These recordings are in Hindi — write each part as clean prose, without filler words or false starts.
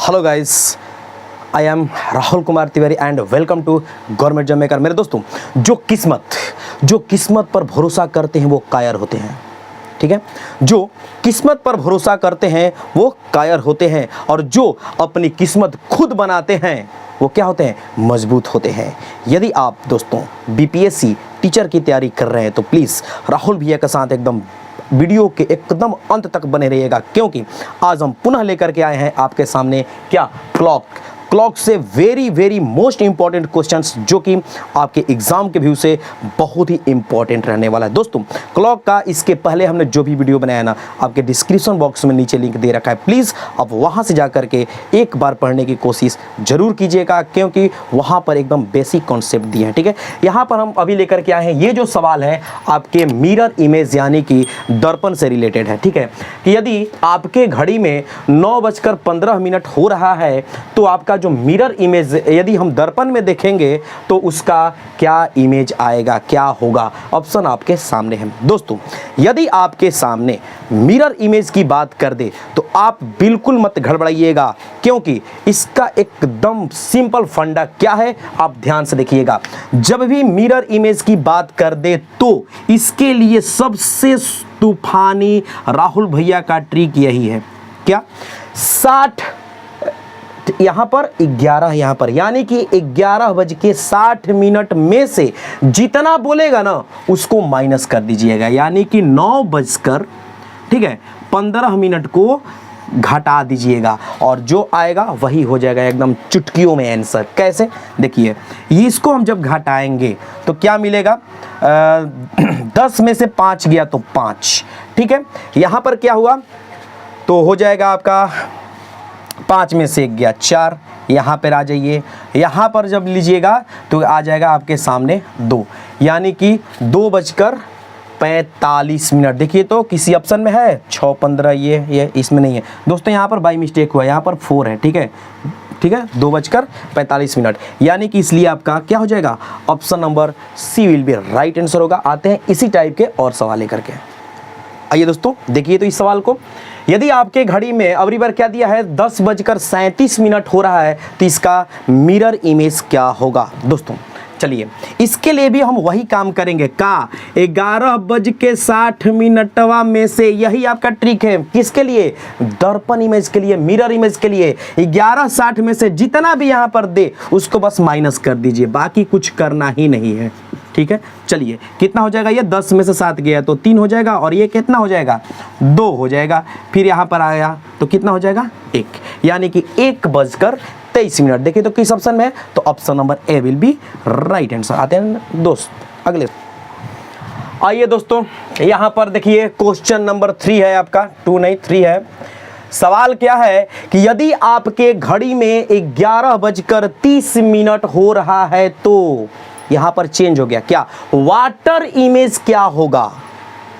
Hello guys, I am Rahul Kumar Tiwari and welcome to government job maker. मेरे दोस्तों, जो किस्मत पर भरोसा करते हैं वो कायर होते हैं। ठीक है, जो किस्मत पर भरोसा करते हैं वो कायर होते हैं, और जो अपनी किस्मत खुद बनाते हैं वो क्या होते हैं? मजबूत होते हैं। यदि आप दोस्तों बीपीएससी टीचर की तैयारी कर रहे हैं तो प्लीज़ राहुल भैया के साथ एकदम वीडियो के एकदम अंत तक बने रहिएगा, क्योंकि आज हम पुनः लेकर के आए हैं आपके सामने क्या? क्लॉक से वेरी मोस्ट इंपॉर्टेंट क्वेश्चंस, जो कि आपके एग्जाम के व्यू से बहुत ही इंपॉर्टेंट रहने वाला है। दोस्तों, क्लॉक का इसके पहले हमने जो भी वीडियो बनाया ना, आपके डिस्क्रिप्शन बॉक्स में नीचे लिंक दे रखा है। प्लीज़ आप वहां से जा करके एक बार पढ़ने की कोशिश जरूर कीजिएगा, क्योंकि वहां पर एकदम बेसिक कॉन्सेप्ट दिए हैं। ठीक है, यहाँ पर हम अभी लेकर के आए हैं, ये जो सवाल है आपके मिरर इमेज यानी कि दर्पण से रिलेटेड है। ठीक है, कि यदि आपके घड़ी में 9:15 हो रहा है तो आपका जो मिरर इमेज यदि हम दर्पण में देखेंगे तो उसका क्या इमेज आएगा, क्या होगा? ऑप्शन आपके सामने है। दोस्तों, यदि आपके सामने मिरर इमेज की बात कर दे तो आप बिल्कुल मत घबराइएगा, क्योंकि इसका एकदम सिंपल फंडा क्या है आप ध्यान से देखिएगा। जब भी मिरर इमेज की बात कर दे तो इसके लिए सबसे तूफानी राहुल भैया का ट्रिक यही है। क्या? 60 यहाँ पर 11 यहाँ पर, यानी कि 11:60 में से जितना बोलेगा ना उसको माइनस कर दीजिएगा, यानी कि 9:15 को घटा दीजिएगा और जो आएगा वही हो जाएगा एकदम चुटकियों में आंसर। कैसे? देखिए, इसको हम जब घटाएंगे तो क्या मिलेगा? 10 में से 5 गया तो 5। ठीक है, यहाँ पर क्या हुआ तो हो जाएगा आपका 5 में से 1 गया 4। यहाँ पर आ जाइए, यहाँ पर जब लीजिएगा तो आ जाएगा आपके सामने 2, यानी कि 2:45। देखिए तो किसी ऑप्शन में है 6:15, ये इसमें नहीं है दोस्तों, यहाँ पर बाई मिस्टेक हुआ, यहाँ पर 4 है। ठीक है, 2:45, यानी कि इसलिए आपका क्या हो जाएगा? Option number C will be right answer होगा। आते हैं इसी टाइप के और सवाल लेकर के। आइए दोस्तों, देखिए तो इस सवाल को, यदि आपके घड़ी में अबरी बार क्या दिया है 10:37 हो रहा है तो इसका मिरर इमेज क्या होगा? दोस्तों चलिए, इसके लिए भी हम वही काम करेंगे का 11:60 में से, यही आपका ट्रिक है। किसके लिए? दर्पण इमेज के लिए, मिरर इमेज के लिए। 11:60 में से जितना भी यहाँ पर दे उसको बस माइनस कर दीजिए, बाकी कुछ करना ही नहीं है। ठीक है, चलिए कितना हो जाएगा? ये 10 में से 7 गया तो 3 हो जाएगा, और ये कितना हो जाएगा? 2 हो जाएगा। फिर यहाँ पर आया तो कितना हो जाएगा? 1, यानी कि 1:23। देखिए तो किस ऑप्शन में है? तो option number A will be right answer. आते हैं दोस्त अगले। आइए दोस्तों, यहाँ पर देखिए क्वेश्चन नंबर 3 है आपका, 2 नहीं 3 है। सवाल क्या है कि यदि आपके घड़ी में 11:30 हो रहा है तो यहां पर चेंज हो गया, क्या? वाटर इमेज क्या होगा?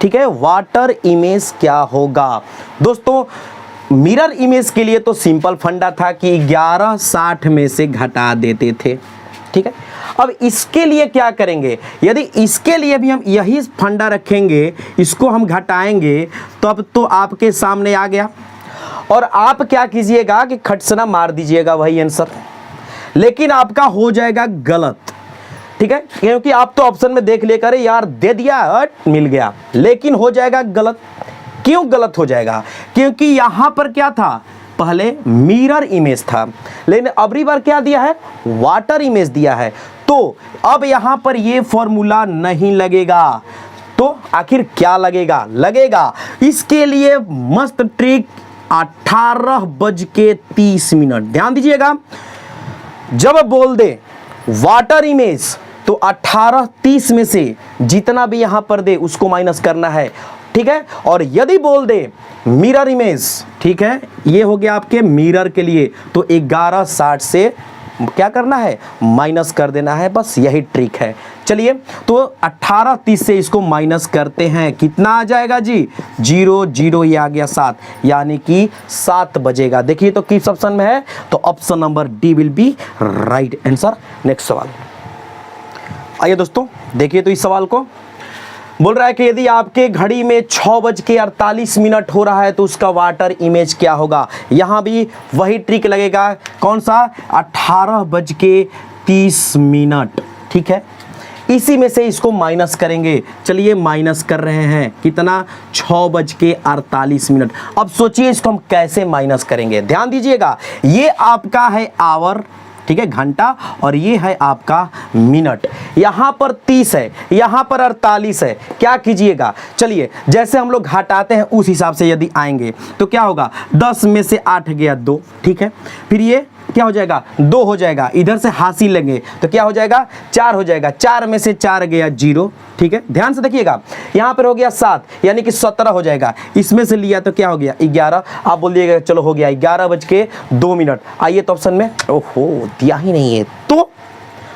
ठीक है, वाटर इमेज क्या होगा? दोस्तों, मिरर इमेज के लिए तो सिंपल फंडा था कि 11:60 में से घटा देते थे। ठीक है, अब इसके लिए क्या करेंगे? यदि इसके लिए भी हम यही फंडा रखेंगे, इसको हम घटाएंगे, तब तो आपके सामने आ गया, और आप क्या कीजिएगा कि खटसना मार दीजिएगा वही आंसर, लेकिन आपका हो जाएगा गलत। ठीक है, क्योंकि आप तो ऑप्शन में देख लेकर यार दे दिया, मिल गया, लेकिन हो जाएगा गलत। क्यों गलत हो जाएगा? क्योंकि यहां पर क्या था? पहले मिरर इमेज था, लेकिन अबरी बार क्या दिया है? वाटर इमेज दिया है। तो अब यहां पर ये फॉर्मूला नहीं लगेगा, तो आखिर क्या लगेगा? इसके लिए मस्त ट्रिक 18:30। ध्यान दीजिएगा, जब बोल दे वाटर इमेज तो 18:30 में से जितना भी यहां पर दे उसको माइनस करना है। ठीक है, और यदि बोल दे मिरर इमेज, ठीक है, ये हो गया आपके मिरर के लिए, तो 11:60 से क्या करना है? माइनस कर देना है, बस यही ट्रिक है। चलिए तो 18:30 से इसको माइनस करते हैं, कितना आ जाएगा जी? 0 ये आ गया 7, यानी कि 7 बजेगा। देखिए तो किस ऑप्शन में है? तो option number D will be right answer. Next सवाल। आइए दोस्तों, देखिए तो इस सवाल को, बोल रहा है कि यदि आपके घड़ी में 6:48 हो रहा है तो उसका वाटर इमेज क्या होगा। यहां भी वही ट्रिक लगेगा, कौन सा, 18:30। ठीक है, इसी में से इसको माइनस करेंगे। चलिए माइनस कर रहे हैं, कितना, 6:48। अब सोचिए इसको हम कैसे माइनस करेंगे। ध्यान दीजिएगा, ये आपका है आवर, ठीक है, घंटा, और ये है आपका मिनट। यहां पर 30 है, यहां पर 48 है। क्या कीजिएगा, चलिए जैसे हम लोग घटाते हैं उस हिसाब से यदि आएंगे तो क्या होगा, 10 में से 8 गया 2, ठीक है, फिर ये क्या हो जाएगा, 2 हो जाएगा, इधर से हासिल लेंगे तो क्या हो जाएगा, 4 हो जाएगा, 4 में से 4 गया 0, ठीक है। ध्यान से देखिएगा, यहां पर हो गया 7, यानी कि 17 हो जाएगा, इसमें से लिया तो क्या हो गया, 11। आप बोलिएगा चलो हो गया 11:02। आइए तो ऑप्शन में, ओहो दिया ही नहीं है, तो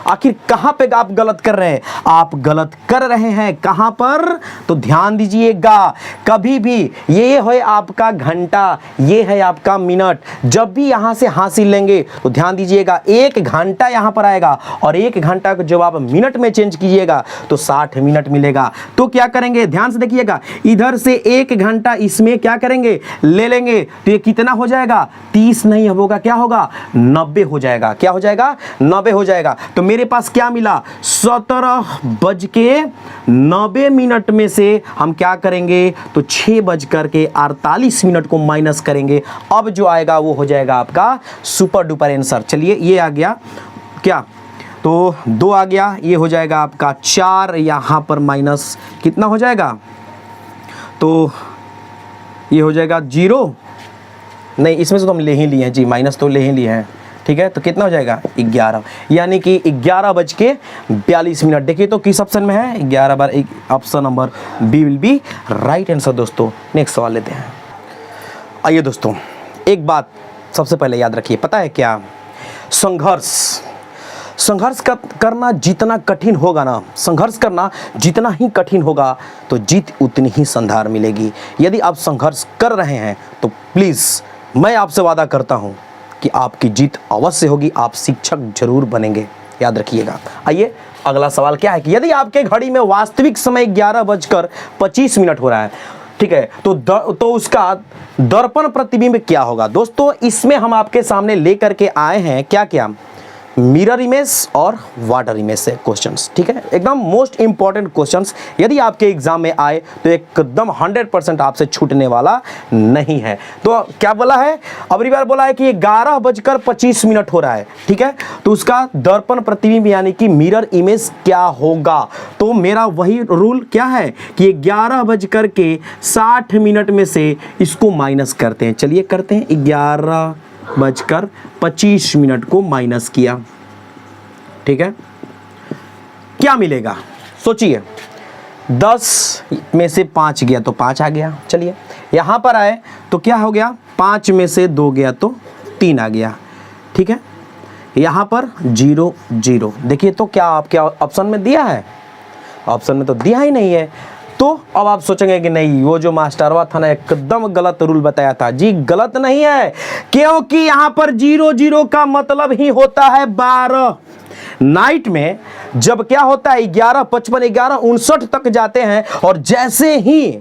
आखिर कहां पे आप गलत कर रहे हैं, आप गलत कर रहे हैं कहां पर, तो ध्यान दीजिएगा, कभी भी ये है आपका घंटा, ये है आपका मिनट, जब भी यहां से हासिल लेंगे तो ध्यान दीजिएगा 1 घंटा यहां पर आएगा, और 1 घंटा को जब आप मिनट में चेंज कीजिएगा तो 60 मिनट मिलेगा। तो क्या करेंगे, ध्यान से देखिएगा, इधर से 1 घंटा इसमें क्या करेंगे, ले लेंगे, तो ये कितना हो जाएगा, 30 नहीं होगा, क्या होगा, 90 हो जाएगा। क्या हो जाएगा, 90 हो जाएगा। तो मेरे पास क्या मिला, 17:90 में से हम क्या करेंगे, तो 6:48 को माइनस करेंगे। अब जो आएगा वो हो जाएगा आपका सुपर डुपर आंसर। चलिए ये आ गया क्या, तो 2 आ गया, ये हो जाएगा आपका 4, यहां पर माइनस कितना हो जाएगा, तो ये हो जाएगा 0, नहीं इसमें से तो हम ले ही लिए हैं जी, माइनस तो ले ही लिए हैं, ठीक है, तो कितना हो जाएगा, 11, यानी कि 11:42। देखिए तो किस ऑप्शन में है, 11 बार, option number B will be right answer. दोस्तों नेक्स्ट सवाल लेते हैं। आइए दोस्तों, एक बात सबसे पहले याद रखिए, पता है क्या, संघर्ष करना जितना कठिन होगा ना, संघर्ष करना जितना ही कठिन होगा तो जीत उतनी ही शानदार मिलेगी। यदि आप संघर्ष कर रहे हैं तो प्लीज़ मैं आपसे वादा करता हूं कि आपकी जीत अवश्य होगी, आप शिक्षक जरूर बनेंगे, याद रखिएगा। आइए अगला सवाल क्या है कि यदि आपके घड़ी में वास्तविक समय 11:25 हो रहा है, ठीक है, तो उसका दर्पण प्रतिबिंब क्या होगा। दोस्तों इसमें हम आपके सामने लेकर के आए हैं क्या क्या, मिरर इमेज और वाटर इमेज से क्वेश्चंस, ठीक है, एकदम मोस्ट इंपॉर्टेंट क्वेश्चंस। यदि आपके एग्जाम में आए तो एकदम 100% आपसे छूटने वाला नहीं है। तो क्या बोला है, अगली बार बोला है कि 11:25 हो रहा है, ठीक है, तो उसका दर्पण प्रतिबिंब यानी कि मिरर इमेज क्या होगा। तो मेरा वही रूल क्या है कि 11:60 में से इसको माइनस करते हैं। चलिए करते हैं, 11:25 को माइनस किया, ठीक है, क्या मिलेगा सोचिए, 10 में से 5 गया तो 5 आ गया। चलिए यहां पर आए तो क्या हो गया, 5 में से 2 गया तो 3 आ गया, ठीक है, यहां पर 0 0। देखिए तो क्या आपके ऑप्शन में दिया है, ऑप्शन में तो दिया ही नहीं है। तो अब आप सोचेंगे कि नहीं वो जो मास्टरवा था ना एकदम गलत रूल बताया था। जी गलत नहीं है, क्योंकि यहां पर 0 0 का मतलब ही होता है 12। नाइट में जब क्या होता है 11:55 11:59 तक जाते हैं और जैसे ही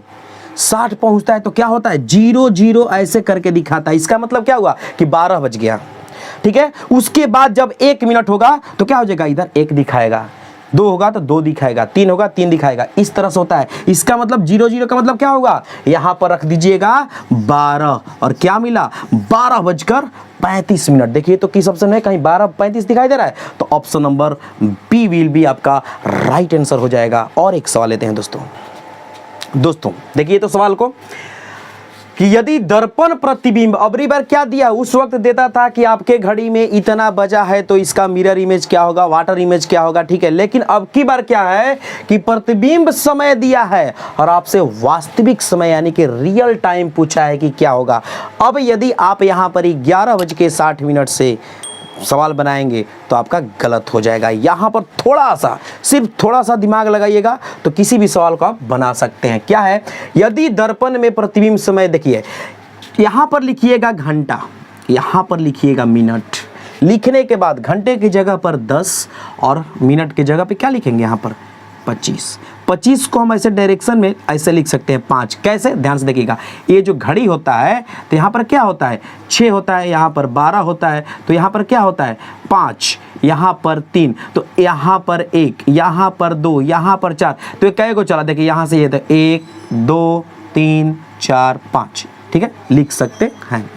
60 पहुंचता है तो क्या होता है 0 0 ऐसे करके दिखाता है। इसका मतलब क्या हुआ कि 12 बज गया, ठीक है। उसके बाद जब 1 मिनट होगा तो क्या हो जाएगा, इधर 1 दिखाएगा, 2 होगा तो 2 दिखाएगा, 3 होगा 3 दिखाएगा, इस तरह से होता है। इसका मतलब 0 0 का मतलब क्या होगा, यहां पर रख दीजिएगा 12 और क्या मिला 12:35। देखिए तो किस ऑप्शन में, कहीं 12:35 दिखाई दे रहा है, तो option number B will be आपका राइट आंसर हो जाएगा। और एक सवाल लेते हैं दोस्तों देखिए तो सवाल को कि यदि दर्पण प्रतिबिंब, अबरी बार क्या दिया, उस वक्त देता था कि आपके घड़ी में इतना बजा है तो इसका मिरर इमेज क्या होगा, वाटर इमेज क्या होगा, ठीक है। लेकिन अब की बार क्या है कि प्रतिबिंब समय दिया है और आपसे वास्तविक समय यानी कि रियल टाइम पूछा है कि क्या होगा। अब यदि आप यहां पर 11:60 से सवाल बनाएंगे तो आपका गलत हो जाएगा। यहां पर थोड़ा सा, सिर्फ थोड़ा सा दिमाग लगाइएगा तो किसी भी सवाल को आप बना सकते हैं। क्या है, यदि दर्पण में प्रतिबिंब समय, देखिए यहां पर लिखिएगा घंटा, यहां पर लिखिएगा मिनट, लिखने के बाद घंटे की जगह पर 10 और मिनट की जगह पे क्या लिखेंगे, यहां पर 25। 25 को हम ऐसे डायरेक्शन में ऐसे लिख सकते हैं 5। कैसे, ध्यान से देखिएगा, ये जो घड़ी होता है तो यहाँ पर क्या होता है 6 होता है, यहाँ पर 12 होता है, तो यहाँ पर क्या होता है 5, यहाँ पर 3, तो यहाँ पर 1, यहाँ पर 2, यहाँ पर 4, तो ये कै को चला, देखिए यहाँ से ये तो 1 2 3 4 5, ठीक है, लिख सकते हैं।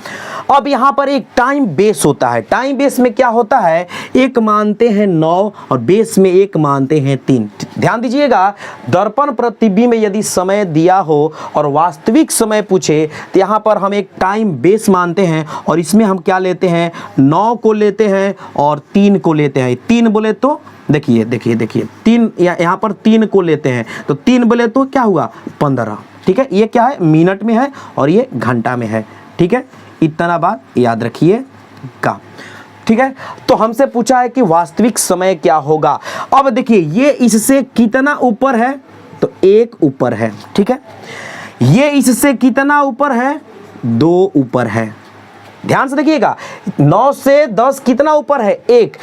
अब यहाँ पर एक टाइम बेस होता है। टाइम बेस में क्या होता है, एक मानते हैं 9 और बेस में एक मानते हैं 3। ध्यान दीजिएगा, दर्पण प्रतिबिंब में यदि समय दिया हो और वास्तविक समय पूछे तो यहाँ पर हम एक टाइम बेस मानते हैं और इसमें हम क्या लेते हैं 9 को लेते हैं और 3 को लेते हैं। 3 बोले तो देखिए 3, यहाँ पर 3 को लेते हैं, तो 3 बोले तो क्या हुआ 15, ठीक है, ये क्या है मिनट में है और ये घंटा में है, ठीक है, इतना बात याद रखिएगा, ठीक है। तो हमसे पूछा है कि वास्तविक समय क्या होगा। अब देखिए ये इससे कितना ऊपर है, तो 1 ऊपर है, ठीक है, ये इससे कितना ऊपर है 2 ऊपर है। ध्यान से देखिएगा, 9 से 10 कितना ऊपर है 1,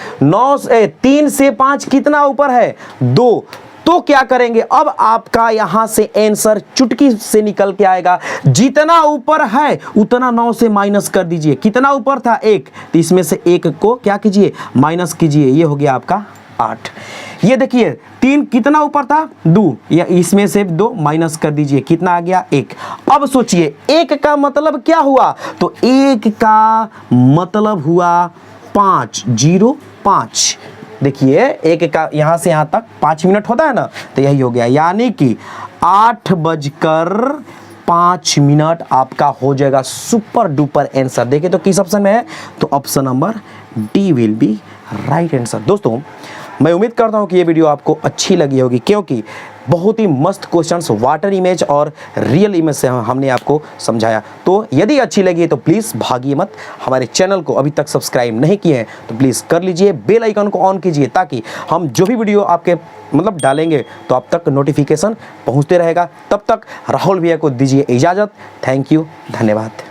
3 से 5 कितना ऊपर है 2। तो क्या करेंगे, अब आपका यहां से आंसर चुटकी से निकल के आएगा, जितना ऊपर है उतना 9 से माइनस कर दीजिए। कितना ऊपर था 1, तो इसमें से 1 को क्या कीजिए माइनस कीजिए, ये हो गया आपका 8। ये देखिए 3 कितना ऊपर था 2, या इसमें से 2 माइनस कर दीजिए, कितना आ गया 1। अब सोचिए 1 का मतलब क्या हुआ, तो 1 का मतलब हुआ 5, 0 5। देखिए 1 का यहाँ से यहाँ तक 5 मिनट होता है ना, तो यही हो गया, यानी कि 8:05 आपका हो जाएगा सुपर डुपर आंसर। देखिए तो किस ऑप्शन में है, तो option number D will be right answer. दोस्तों मैं उम्मीद करता हूँ कि ये वीडियो आपको अच्छी लगी होगी, क्योंकि बहुत ही मस्त क्वेश्चंस वाटर इमेज और रियल इमेज से हमने आपको समझाया। तो यदि अच्छी लगी है तो प्लीज़ भागिए मत, हमारे चैनल को अभी तक सब्सक्राइब नहीं किए हैं तो प्लीज़ कर लीजिए, बेल आइकन को ऑन कीजिए, ताकि हम जो भी वीडियो आपके डालेंगे तो आप तक नोटिफिकेशन पहुँचते रहेगा। तब तक राहुल भैया को दीजिए इजाज़त। थैंक यू, धन्यवाद।